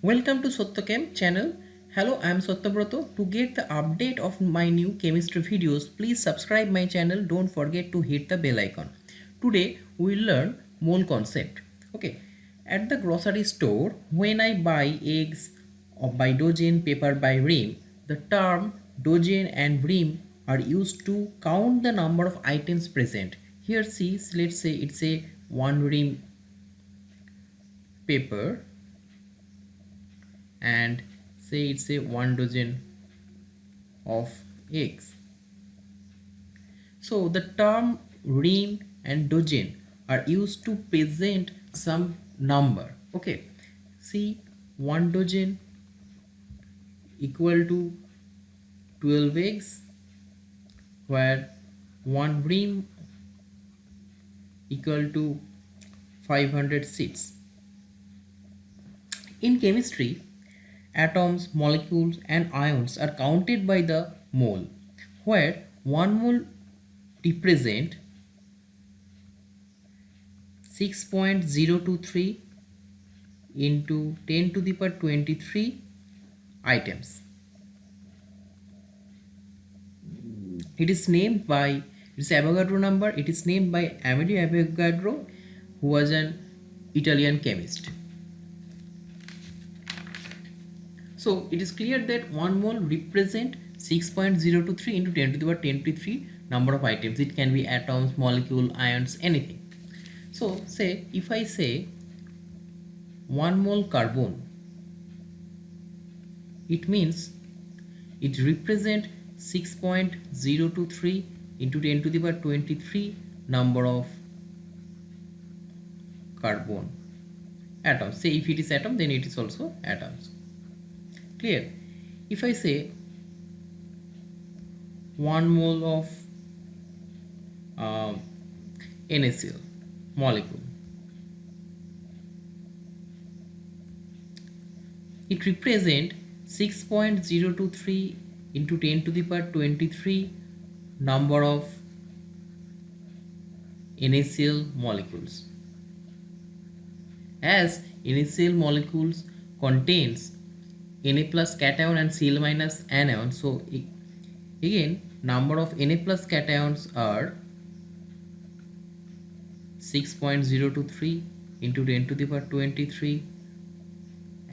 Welcome to Satyakam channel. Hello, I am Satyabroto. To get the update of my new chemistry videos, please subscribe my channel. Don't forget to hit the bell icon. Today we will learn mole concept. Okay, at the grocery store, when I buy eggs or by dozen, paper by ream, the term dozen and ream are used to count the number of items present. Here, see, let's say it's a one ream paper and say it's a one dozen of eggs. So the term ream and dozen are used to present some number. Okay, see, one dozen equal to 12 eggs, where one ream equal to 500 seeds. In chemistry, atoms, molecules, and ions are counted by the mole, where 1 mole represent 6.023 into 10 to the power 23 items. It is named by its Avogadro number. It is named by Amedeo Avogadro, who was an Italian chemist. So it is clear that 1 mole represent 6.023 into 10 to the power 23 number of items. It can be atoms, molecule, ions, anything. So say if I say 1 mole carbon, it means it represent 6.023 into 10 to the power 23 number of carbon atoms. Say if it is atom, then it is also atoms. Clear? If I say 1 mole of NaCl molecule, it represent 6.023 into 10 to the power 23 number of NaCl molecules. As NaCl molecules contains Na plus cation and Cl minus anion, so again number of Na plus cations are 6.023 into 10 to the power 23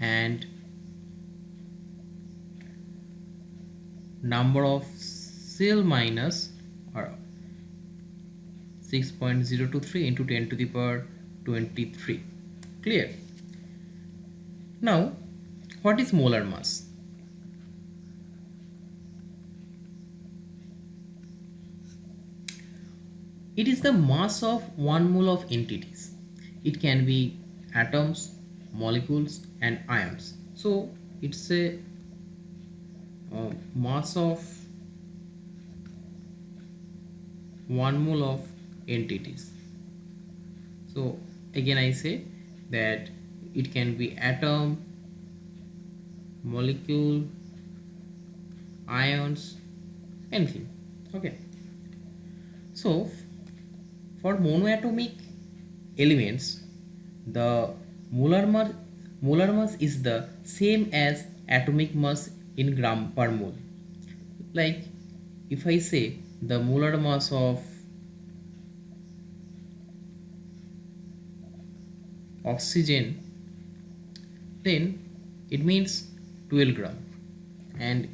and number of Cl minus are 6.023 into 10 to the power 23. Clear? Now, what is molar mass? It is the mass of 1 mole of entities. It can be atoms, molecules, and ions. So it's a mass of 1 mole of entities. So again I say that it can be atom, molecule, ions, anything. Okay, so for monoatomic elements, the molar mass is the same as atomic mass in gram per mole. Like if I say the molar mass of oxygen, then it means 12 gram, and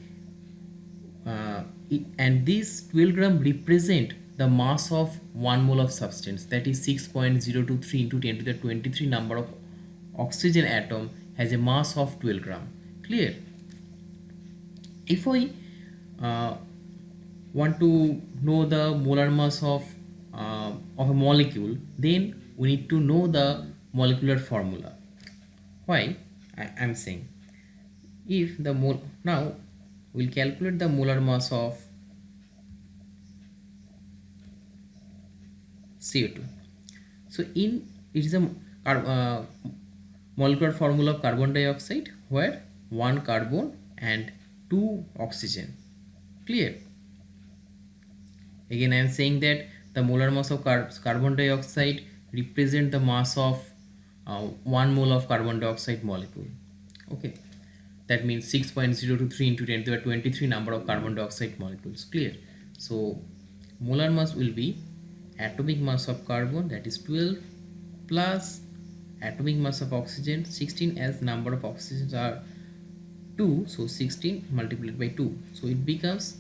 this 12 gram represent the mass of 1 mole of substance, that is 6.023 into 10 to the 23 number of oxygen atom has a mass of 12 gram. Clear? If I want to know the molar mass of a molecule, then we need to know the molecular formula. Why I am saying, if the now we'll calculate the molar mass of CO2. So in it is a molecular formula of carbon dioxide, where 1 carbon and 2 oxygen. Clear? Again I am saying that the molar mass of carbon dioxide represent the mass of 1 mole of carbon dioxide molecule. Okay, that means 6.023 into 10 to the 23 number of carbon dioxide molecules. Clear? So molar mass will be atomic mass of carbon, that is 12, plus atomic mass of oxygen 16, as number of oxygens are 2, so 16 multiplied by 2, so it becomes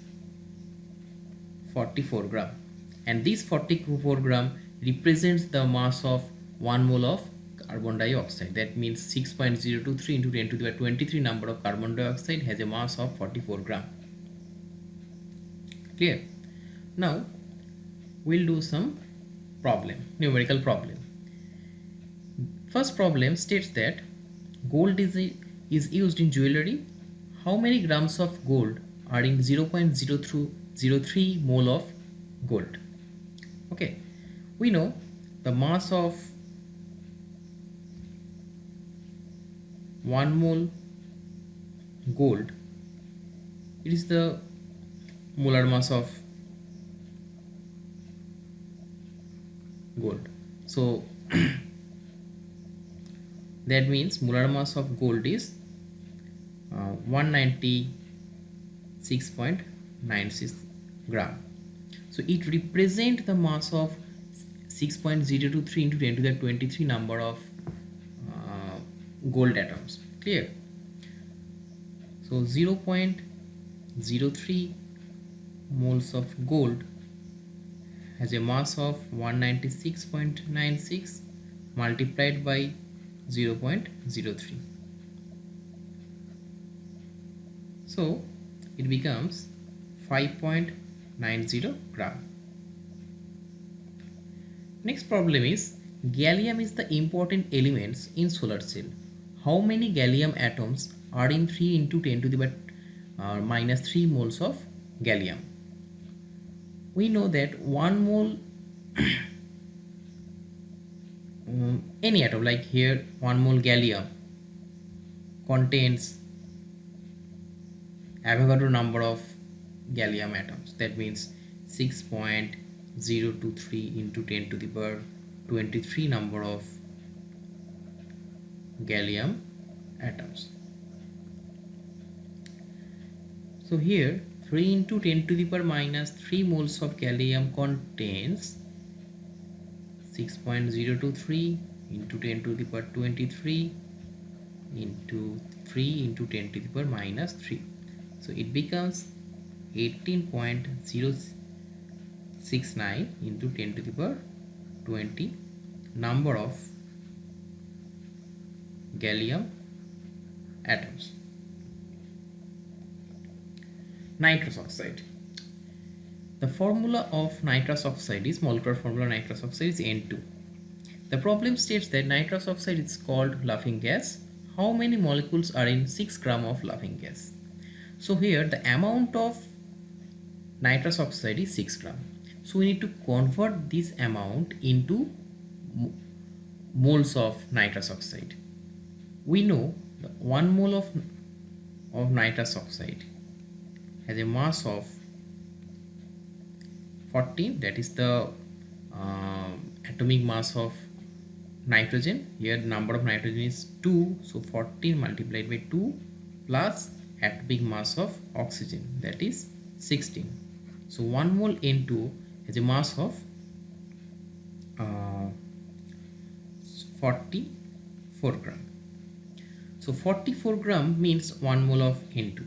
44 gram, and this 44 gram represents the mass of 1 mole of carbon dioxide. That means 6.023 into 10 to the 23 number of carbon dioxide has a mass of 44 gram. Clear? Now we'll do some numerical problem. First problem states that gold is used in jewelry. How many grams of gold are in 0.03 mole of gold? Okay, we know the mass of 1 mole gold, it is the molar mass of gold. So that means molar mass of gold is 196.96 gram. So it represents the mass of 6.023 into 10 to the 23 number of gold atoms. Clear? So 0.03 moles of gold has a mass of 196.96 multiplied by 0.03. So it becomes 5.90 gram. Next problem is gallium is the important elements in solar cell. How many gallium atoms are in 3 into 10 to the minus 3 moles of gallium? We know that 1 mole any atom, like here 1 mole gallium contains Avogadro number of gallium atoms. That means 6.023 into 10 to the power 23 number of gallium atoms. So here 3 into 10 to the power minus 3 moles of gallium contains 6.023 into 10 to the power 23 into 3 into 10 to the power minus 3. So it becomes 18.069 into 10 to the power 20 number of gallium atoms. Nitrous oxide. The formula of nitrous oxide is molecular formula of nitrous oxide is N2. The problem states that nitrous oxide is called laughing gas. How many molecules are in 6 gram of laughing gas? So here the amount of nitrous oxide is 6 gram. So we need to convert this amount into moles of nitrous oxide. We know the 1 mole of nitrous oxide has a mass of 14, that is the atomic mass of nitrogen. Here the number of nitrogen is 2, so 14 multiplied by 2 plus atomic mass of oxygen, that is 16. So 1 mole N2 has a mass of 44 gram. So 44 gram means 1 mole of N2.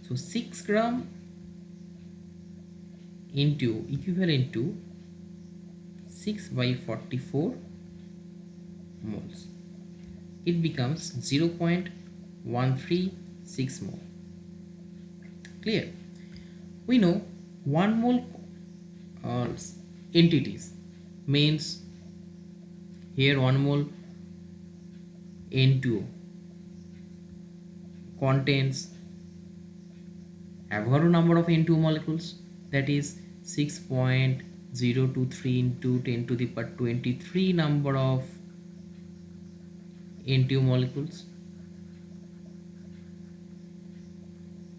So 6 gram into equivalent to 6 by 44 moles. It becomes 0.136 mole. Clear? We know 1 mole entities means here 1 mole N2 contains Avogadro number of N2 molecules, that is 6.023 into 10 to the power 23 number of N2 molecules.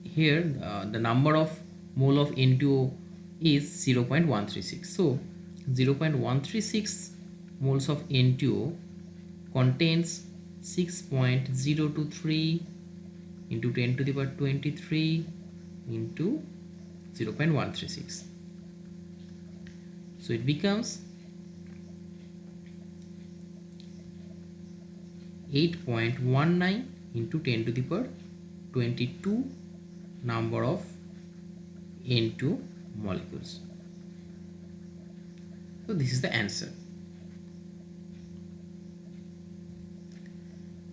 Here the number of mole of N2 is 0.136. So 0.136 moles of N2 contains 6.023 into 10 to the power 23 into 0.136. So it becomes 8.19 into 10 to the power 22 number of N2 molecules. So this is the answer.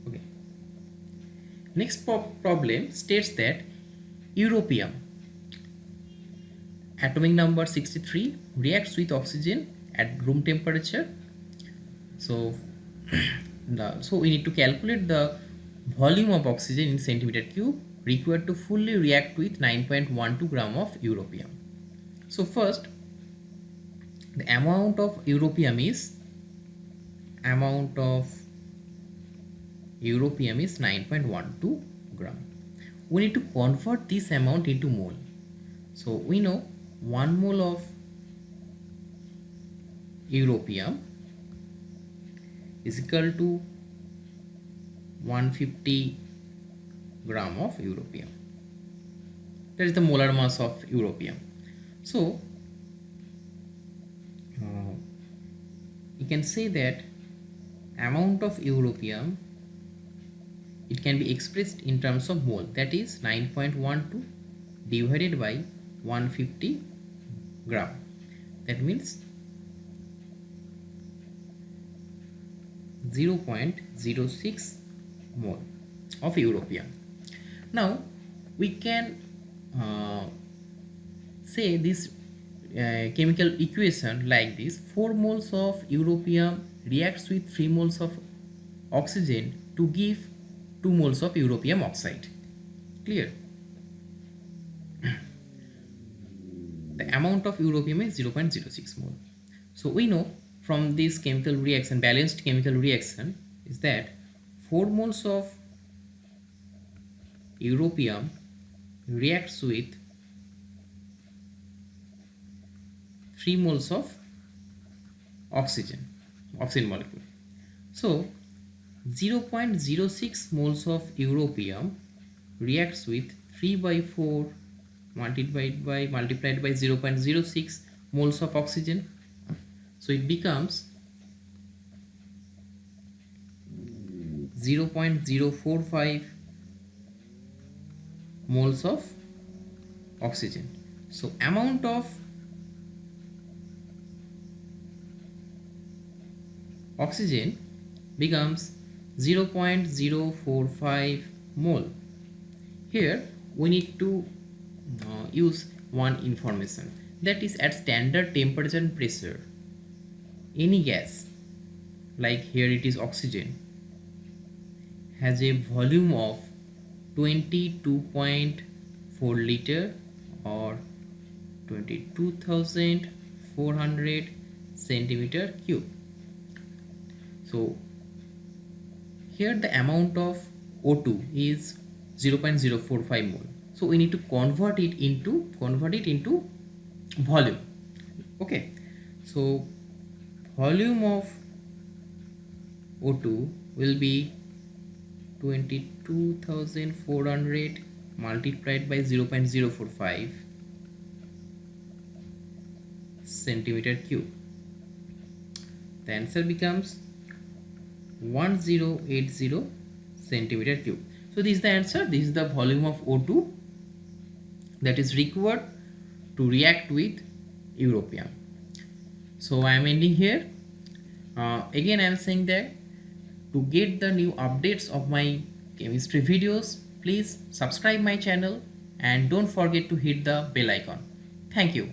Okay. Next problem states that europium, atomic number 63, reacts with oxygen at room temperature. So we need to calculate the volume of oxygen in centimeter cube required to fully react with 9.12 gram of europium. So first, the amount of europium is 9.12 gram. We need to convert this amount into mole. So we know 1 mole of europium is equal to 150 gram of europium. That is the molar mass of europium. So you can say that amount of europium, it can be expressed in terms of mole, that is 9.12 divided by 150 gram. That means 0.06 mole of europium. Now we can say this chemical equation like this: 4 moles of europium reacts with 3 moles of oxygen to give 2 moles of europium oxide. Clear? The amount of europium is 0.06 mole. So we know from this chemical reaction, balanced chemical reaction, is that 4 moles of europium reacts with 3 moles of oxygen molecule. So 0.06 moles of europium reacts with 3 by 4 multiplied by 0.06 moles of oxygen. So it becomes 0.045 moles of oxygen. So amount of oxygen becomes 0.045 mole. Here we need to use one information, that is at standard temperature and pressure, any gas, like here it is oxygen, has a volume of 22.4 liter or 22,400 centimeter cube. So here the amount of O2 is 0.045 mole. So we need to convert it into volume. Okay, so volume of O2 will be 22,400 multiplied by 0.045 centimeter cube. The answer becomes 1080 centimeter cube. So this is the answer. This is the volume of O2 that is required to react with europium. So I am ending here. Again I am saying that to get the new updates of my chemistry videos, please subscribe my channel and don't forget to hit the bell icon. Thank you.